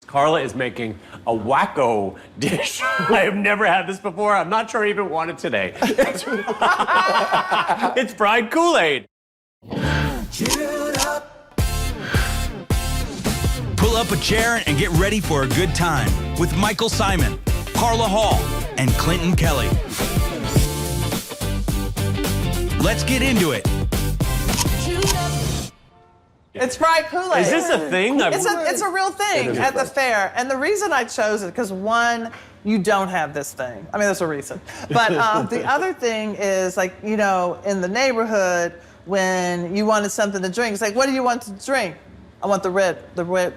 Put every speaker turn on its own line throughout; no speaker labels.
Carla is making a wacko dish. I have never had this before. I'm not sure I even want it today. It's fried Kool-Aid.
Pull up a chair and get ready for a good time with Michael Symon, Carla Hall, and Clinton Kelly. Let's get into it.
It's fried Kool-Aid.
Is this a thing?
It's a real thing at the fair. And the reason I chose it, because one, you don't have this thing. I mean, there's a reason. But the other thing is, like, you know, in the neighborhood, when you wanted something to drink, it's like, what do you want to drink? I want the red.
The red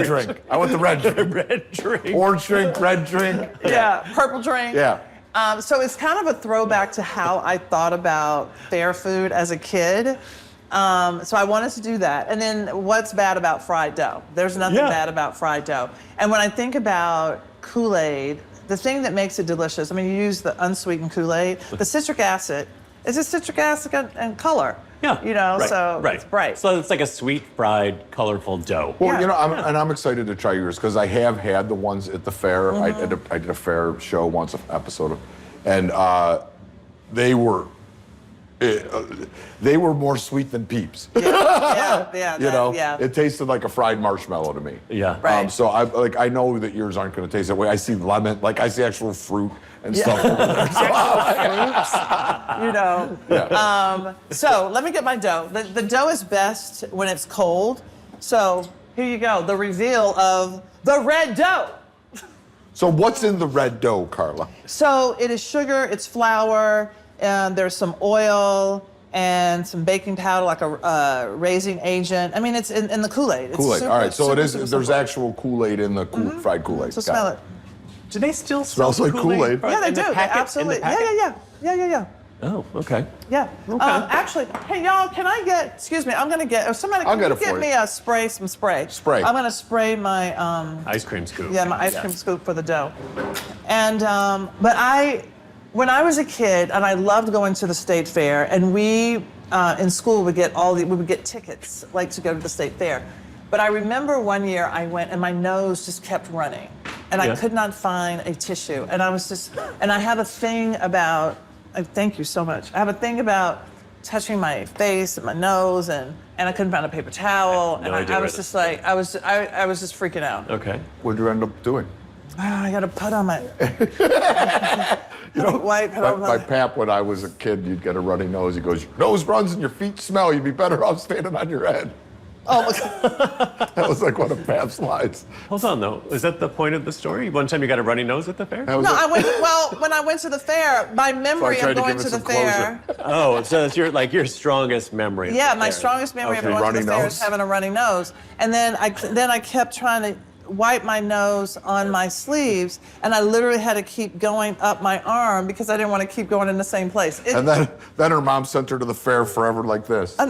drink. I want the red drink.
Red drink.
Orange drink, red drink.
Yeah, purple drink.
Yeah.
So it's kind of a throwback to how I thought about fair food as a kid. So I wanted to do that. And then what's bad about fried dough? There's nothing bad about fried dough. And when I think about Kool-Aid, the thing that makes it delicious, I mean, you use the unsweetened Kool-Aid, the citric acid, it's just citric acid and color.
Yeah.
You know,
right.
so
right.
it's bright.
So it's like a sweet, fried, colorful dough.
Well,
Yeah.
you know, I'm excited to try yours because I have had the ones at the fair. I did a fair show once, an episode, and they were more sweet than Peeps.
Yeah,
You know,
yeah.
it tasted like a fried marshmallow to me.
Yeah.
Right.
So I know that yours aren't going to taste that way. I see lemon, like I see actual fruit and stuff over there.
You know.
Yeah.
So let me get my dough. The dough is best when it's cold. So here you go, the reveal of the red dough.
So what's in the red dough, Carla?
So it is sugar, it's flour, and there's some oil and some baking powder, like a raising agent. I mean, it's in the Kool-Aid. It's
Kool-Aid.
super-
All right. So
super,
it is.
super
There's
simple.
actual Kool-Aid in the fried Kool-Aid.
So
Got
smell it.
Do they still
Smells like Kool-Aid.
Yeah, they
in the
do.
packet-
Absolutely.
in the packet?
Yeah.
Oh, okay.
Yeah.
Okay.
Actually, hey y'all, can I get? Excuse me, I'm gonna get. Or somebody,
I'll
can
get
you
it for
get
you.
me some spray?
Spray.
I'm gonna spray my
Ice cream scoop.
my ice cream scoop for the dough. And but when I was a kid, and I loved going to the state fair, and we in school we would get tickets like to go to the state fair. But I remember one year I went and my nose just kept running, and I could not find a tissue, and I have a thing about. Thank you so much. I have a thing about touching my face and my nose, and I couldn't find a paper towel, and I was just like, I was just freaking out.
Okay.
What did you end up doing?
I got to put on my.
You know,
Wipe it
my
over.
pap, when I was a kid, you'd get a runny nose. He goes, your nose runs and your feet smell. You'd be better off standing on your head.
Oh,
That was like one of Pap's lines.
Hold on, though. Is that the point of the story? One time you got a runny nose at the fair?
That was
no,
it.
when I went to the fair, my memory
tried
of
to
going
give
to
it
the
some
fair.
Oh, so it's your strongest memory. of
Yeah,
the
my
fair.
strongest memory
Okay.
of going to
Runny
the fair
nose?
is having a runny nose. And then I kept trying to wipe my nose on my sleeves, and I literally had to keep going up my arm because I didn't want to keep going in the same place.
And then her mom sent her to the fair forever like this.
But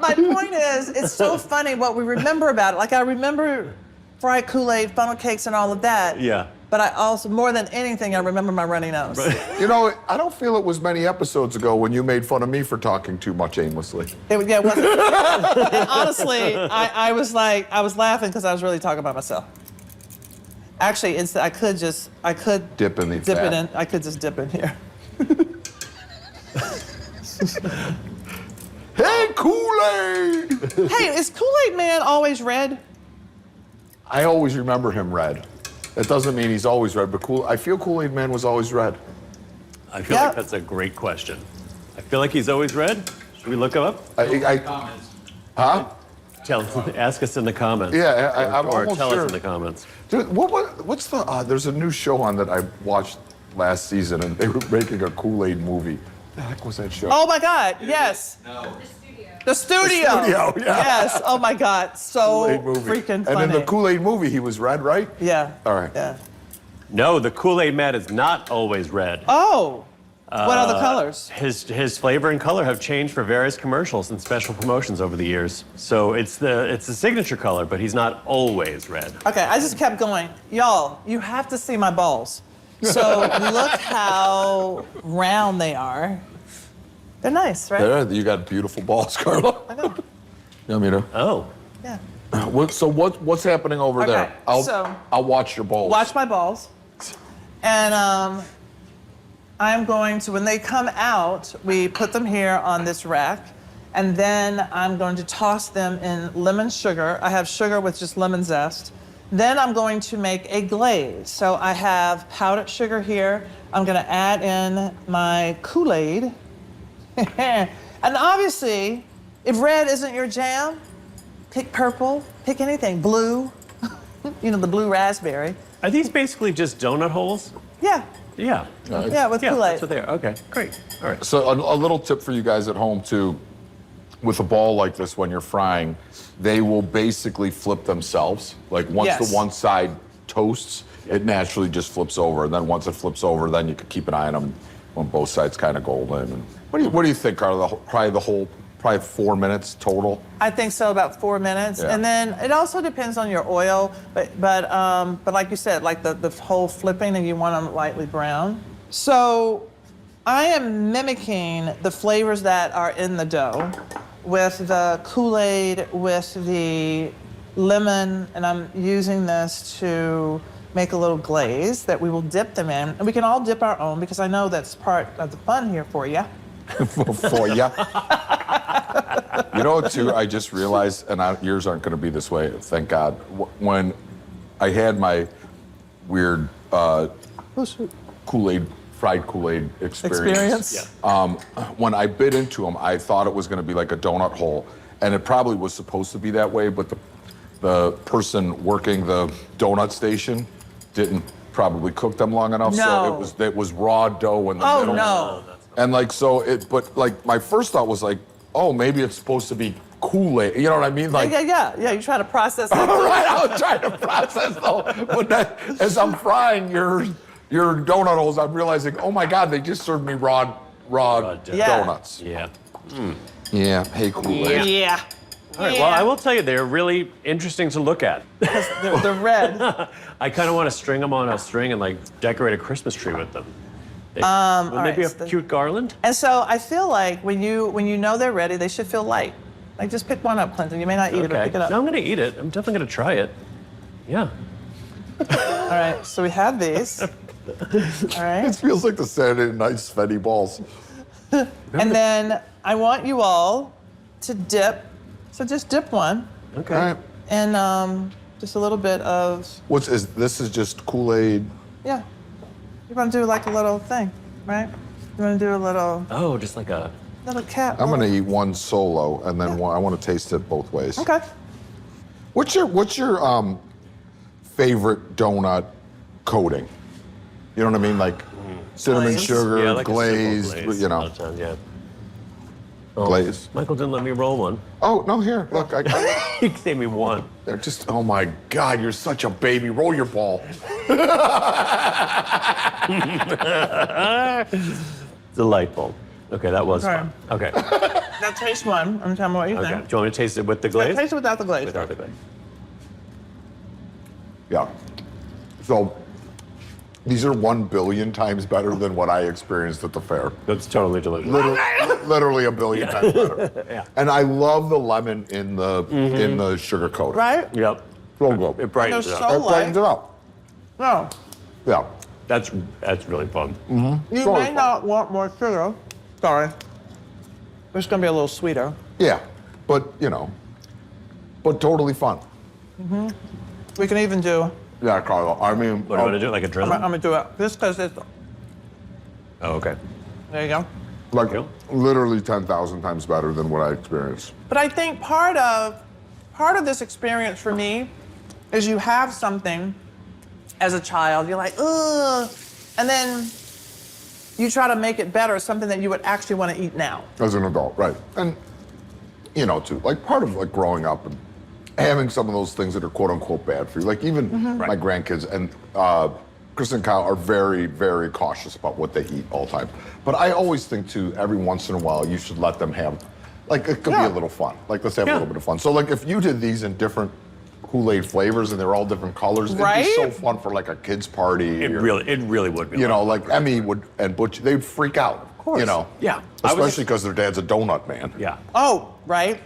my point is, it's so funny what we remember about it. Like, I remember fried Kool-Aid, funnel cakes, and all of that.
Yeah.
But I also, more than anything, I remember my runny nose.
You know, I don't feel it was many episodes ago when you made fun of me for talking too much aimlessly.
It wasn't. And honestly, I was laughing because I was really talking about myself. Actually, I could
Dip in the
dip
fat.
it in. I could just dip in here.
Hey, Kool-Aid!
Hey, is Kool-Aid Man always red?
I always remember him red. That doesn't mean he's always red, but I feel Kool-Aid Man was always red.
I feel like that's a great question. I feel like he's always red. Should we look him up?
Huh?
Ask us in the comments.
Yeah, I'm
or
almost
tell
sure.
us in the comments.
Dude, what's the? There's a new show on that I watched last season, and they were making a Kool-Aid movie. What the heck was that show?
Oh my God! Yes.
No.
The studio.
The Studio, yeah.
Yes. Oh my God! So
Kool-Aid movie.
freaking funny.
And in the Kool-Aid movie, he was red, right?
Yeah.
All right.
Yeah.
No, the Kool-Aid Man is not always red.
Oh. What other colors?
His flavor and color have changed for various commercials and special promotions over the years. So it's the signature color, but he's not always red.
Okay, I just kept going. Y'all, you have to see my balls. So look how round they are. They're nice, right?
There, you got beautiful balls, Carla.
I know.
You want me to?
Oh.
Yeah.
What's happening over
Okay,
there? I'll watch your balls.
Watch my balls. And I'm going to, when they come out, we put them here on this rack. And then I'm going to toss them in lemon sugar. I have sugar with just lemon zest. Then I'm going to make a glaze. So I have powdered sugar here. I'm going to add in my Kool-Aid. And obviously, if red isn't your jam, pick purple, pick anything, blue, you know, the blue raspberry.
Are these basically just donut holes?
Yeah,
Yeah.
yeah, with
Yeah,
Kool-Aid.
that's what they are. Okay, great. All right.
So a little tip for you guys at home too, with a ball like this when you're frying, they will basically flip themselves. Like once
Yes.
the one side toasts, it naturally just flips over. And then once it flips over, then you can keep an eye on them when both sides kind of golden. And what do you think, Carla? Probably 4 minutes total.
I think so, about 4 minutes.
Yeah.
And then it also depends on your oil, but like you said, like the whole flipping, and you want them lightly brown. So I am mimicking the flavors that are in the dough with the Kool-Aid, with the lemon, and I'm using this to make a little glaze that we will dip them in. And we can all dip our own, because I know that's part of the fun here for you.
For ya. You know what, too, I just realized, and yours aren't going to be this way, thank God. When I had my weird Kool-Aid, fried Kool-Aid experience.
Yeah.
When I bit into them, I thought it was going to be like a donut hole, and it probably was supposed to be that way, but the person working the donut station didn't probably cook them long enough,
No.
so it was raw dough in the
Oh,
middle.
no.
And but my first thought was like, oh, maybe it's supposed to be Kool-Aid. You know what I mean? Like,
Yeah, you try to process that.
right, I was trying to process though. But as I'm frying your donut holes, I'm realizing, oh my God, they just served me raw donuts.
Yeah.
Yeah, hey Kool-Aid.
Yeah.
All right, well, I will tell you, they're really interesting to look at.
They're red.
I kind of want to string them on a string and like decorate a Christmas tree with them. Wouldn't
all
they be
right,
a cute garland?
And so I feel like when you know they're ready, they should feel light. Like just pick one up, Clinton. You may not eat it, but pick it up.
No, I'm going to eat it. I'm definitely going to try it. Yeah.
All right, so we have these. All right.
It feels like the Saturday night Svetty balls.
And then I want you all to dip. So just dip one.
Okay.
All right.
And just a little bit of,
This is just Kool-Aid.
yeah. You're gonna do like a little thing, right? You're gonna do a little
Oh, just like a...
cat.
I'm gonna eat one solo, and then I want to taste it both ways.
Okay.
What's your favorite donut coating? You know what I mean? Like cinnamon
Glaze.
sugar,
Yeah, like a simple
glazed,
glaze
you
a lot
know,
of times, yeah.
glaze.
Michael didn't let me roll one.
Oh, no, here, look.
He gave me one.
They're just, oh my God, you're such a baby. Roll your ball.
Delightful. Okay, that was
Okay.
fun. Okay.
Now taste one and tell me what you
Okay.
think.
Do you want me to taste it with the
Yeah,
glaze?
taste it without the glaze.
Without the glaze.
Yeah. So these are 1 billion times better than what I experienced at the fair.
That's totally delicious.
Literally a billion times better.
Yeah.
And I love the lemon in the sugar coating.
Right?
Yep.
So good.
It brightens
They're
it
so
up.
It brightens it up.
No.
Yeah.
That's really fun.
You
Sorry.
may not want more sugar. Sorry. It's gonna be a little sweeter.
Yeah. But, but totally fun.
We can even do,
Yeah, Carla. I mean,
What do you want to do? Like a
I'm
drizzle?
gonna do it just because it's,
Oh, okay.
there you go.
like
you.
literally 10,000 times better than what I experienced.
But I think part of this experience for me is you have something as a child, you're like, ugh, and then you try to make it better, something that you would actually want to eat now.
As an adult, right. And, too, like part of like growing up and having some of those things that are quote unquote bad for you. Like even my grandkids and Chris and Kyle are very, very cautious about what they eat all the time. But I always think too, every once in a while, you should let them have, like it could be a little fun. Like let's have a
Yeah.
little bit of fun. So like if you did these in different Kool-Aid flavors and they're all different colors,
Right?
it'd be so fun for like a kid's party.
It
or,
really would be.
like Emmy would and Butch, they'd freak out.
course.
You know?
Yeah.
Especially because their dad's a donut man.
Yeah.
Oh, right.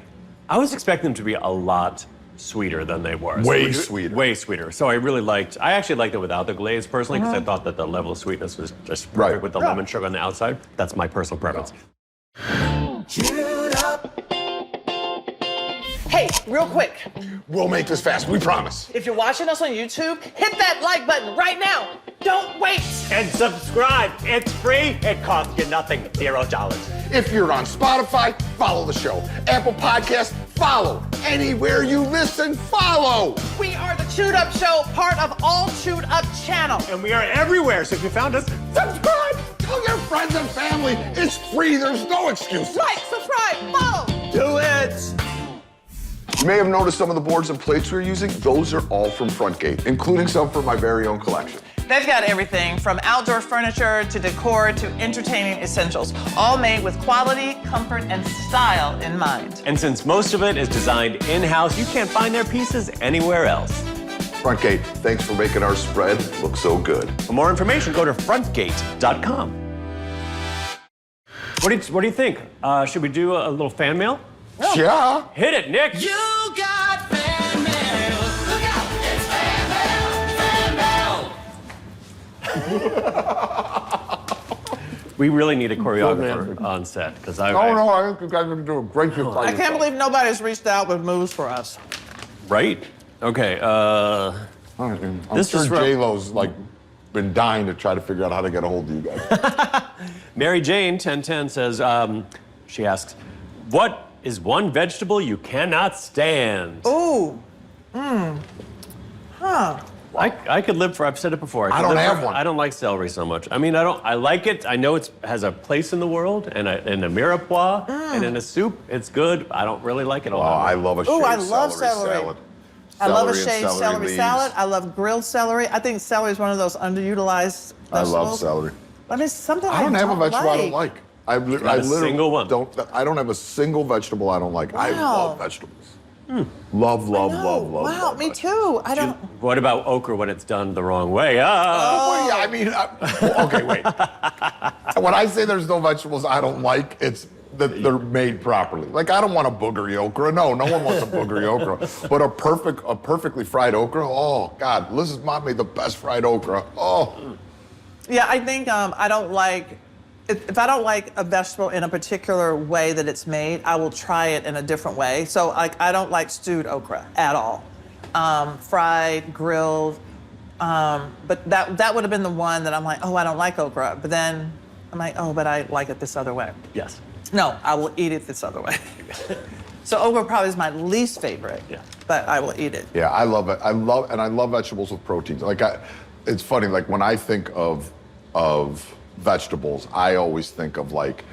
I was expecting them to be a lot sweeter than they were.
Way sweeter.
Way sweeter. So I actually liked it without the glaze personally, because I thought that the level of sweetness was just perfect
Right.
with the lemon sugar on the outside. That's my personal preference.
Hey, real quick.
We'll make this fast, we promise.
If you're watching us on YouTube, hit that like button right now. Don't wait.
And subscribe. It's free. It costs you nothing. $0.
If you're on Spotify, follow the show. Apple Podcasts, follow. Anywhere you listen, follow.
We are the Chewed Up Show, part of All Chewed Up channel.
And we are everywhere, so if you found us,
Subscribe. Tell your friends and family. It's free. There's no excuse.
Like, subscribe, follow.
do it.
You may have noticed some of the boards and plates we're using. Those are all from Frontgate, including some from my very own collection.
They've got everything from outdoor furniture to decor to entertaining essentials, all made with quality, comfort, and style in mind.
And since most of it is designed in-house, you can't find their pieces anywhere else.
Frontgate, thanks for making our spread look so good.
For more information, go to frontgate.com. What do you think? Should we do a little fan mail?
Yeah.
Hit it, Nick.
You got fan mail. Look out, it's fan mail.
We really need a choreographer on set because
I think you guys are gonna do a great job.
I can't believe nobody's reached out with moves for us.
Right? Okay.
I'm
This
sure
is from-
J-Lo's like been dying to try to figure out how to get a hold of you guys.
Mary Jane 1010 says, she asks, what is one vegetable you cannot stand?
Ooh.
I could live for, I've said it before.
I
could
don't
live
have
for-
one.
I don't like celery so much. I mean, I like it. I know it has a place in the world and in a mirepoix and in a soup. It's good. I don't really like it a
Oh,
lot.
I love a shaved
I love celery.
salad.
I love a
Celery and
shaved celery
leaves.
salad. I love grilled celery. I think celery is one of those underutilized vegetables.
I love celery.
But it's something
I don't have a vegetable I don't
like.
like. I
Not a
literally
single one.
I don't have a single vegetable I don't like. I
Wow.
love vegetables. Love, love,
No.
love, love.
Wow,
love
me
vegetables.
too. I don't.
What about okra when it's done the wrong way?
Well, yeah, I mean, okay, wait. When I say there's no vegetables I don't like, it's that they're made properly. Like, I don't want a boogery okra. No one wants a boogery okra. But a perfectly fried okra, oh, God, Liz's mom made the best fried okra. Oh.
Yeah, I think I don't like. If I don't like a vegetable in a particular way that it's made, I will try it in a different way. So, like, I don't like stewed okra at all. Fried, grilled. But that would have been the one that I'm like, oh, I don't like okra. But then I'm like, oh, but I like it this other way.
Yes.
No, I will eat it this other way. So okra probably is my least favorite.
Yeah.
But I will eat it.
Yeah, I love it. I love vegetables with proteins. Like, it's funny, like, when I think of vegetables, I always think of like,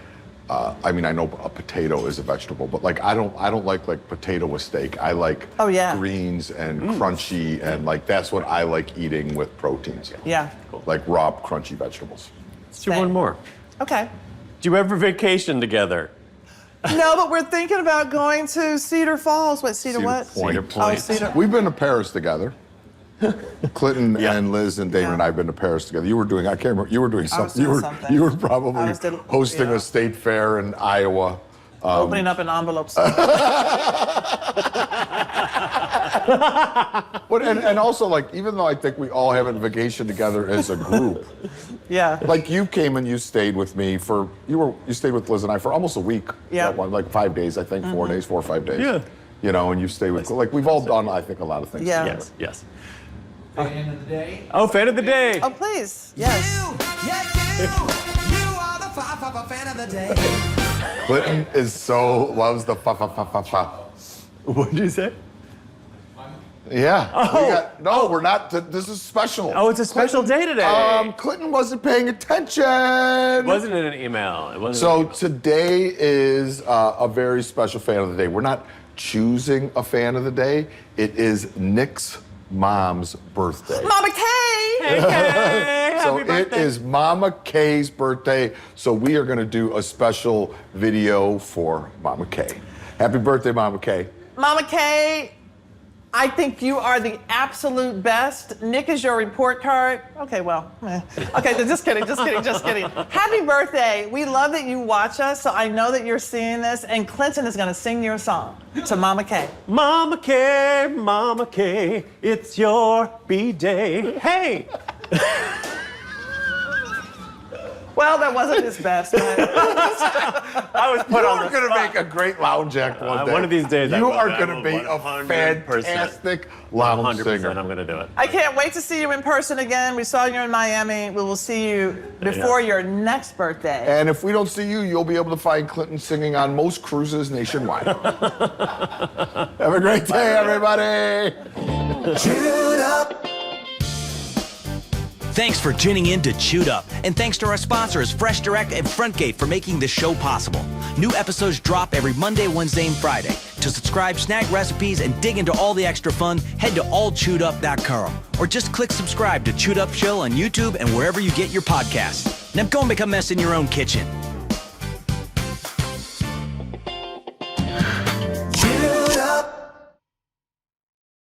I mean, I know a potato is a vegetable, but like I don't like potato with steak. I like greens and crunchy, and like that's what I like eating with proteins.
Yeah.
Like raw, crunchy vegetables.
Let's do one more.
Okay.
Do you ever vacation together?
No, but we're thinking about going to Cedar Falls. What, Cedar what?
Point.
Cedar Point.
Oh, Cedar.
We've been to Paris together. Clinton and Liz and Damon and I have been to Paris together. You were doing, I can't remember, you were doing something.
doing something.
You were probably
I was
hosting
yeah.
a state fair in Iowa.
Opening up an envelope.
But and also, like, even though I think we all have a vacation together as a group,
Yeah.
like you came and you stayed with me for you stayed with Liz and I for almost a week.
Yeah.
That one, like 5 days, I think, 4 days, 4 or 5 days.
Yeah.
You know, and you stayed with like we've all done, I think, a lot of things.
Yeah.
together.
Yes.
Fan of the day.
Oh, fan of the day.
Oh, please. Yes.
You are the fan of the day.
Clinton loves the fa.
What did you say?
Yeah.
Oh.
We're not. This is special.
Oh, it's a special day today.
Clinton wasn't paying attention.
It wasn't in an email. It wasn't.
So today is a very special fan of the day. We're not choosing a fan of the day. It is Nick's mom's birthday.
Mama Kay.
Hey, Kay,
So
happy birthday.
it is Mama Kay's birthday. So we are going to do a special video for Mama Kay. Happy birthday, Mama Kay.
Mama Kay, I think you are the absolute best. Nick is your report card. Okay, well, okay, just kidding. Happy birthday. We love that you watch us, so I know that you're seeing this, and Clinton is gonna sing your song to Mama K.
Mama K, it's your B-day. Hey!
Well, that wasn't his best. But
I was put
You
on
are
the
going to
spot.
make a great lounge act one day.
One of these days I
You
will.
are
I
going to
will,
be a
100%.
fantastic lounge
100%,
singer.
I'm going to do it.
I can't wait to see you in person again. We saw you in Miami. We will see you before your next birthday.
And if we don't see you, you'll be able to find Clinton singing on most cruises nationwide. Have a great day, everybody.
Chewed up.
Thanks for tuning in to Chewed Up, and thanks to our sponsors Fresh Direct and Frontgate for making this show possible. New episodes drop every Monday, Wednesday, and Friday. To subscribe, snag recipes, and dig into all the extra fun, head to allchewedup.com or just click subscribe to Chewed Up Show on YouTube and wherever you get your podcasts. Now go and make a mess in your own kitchen.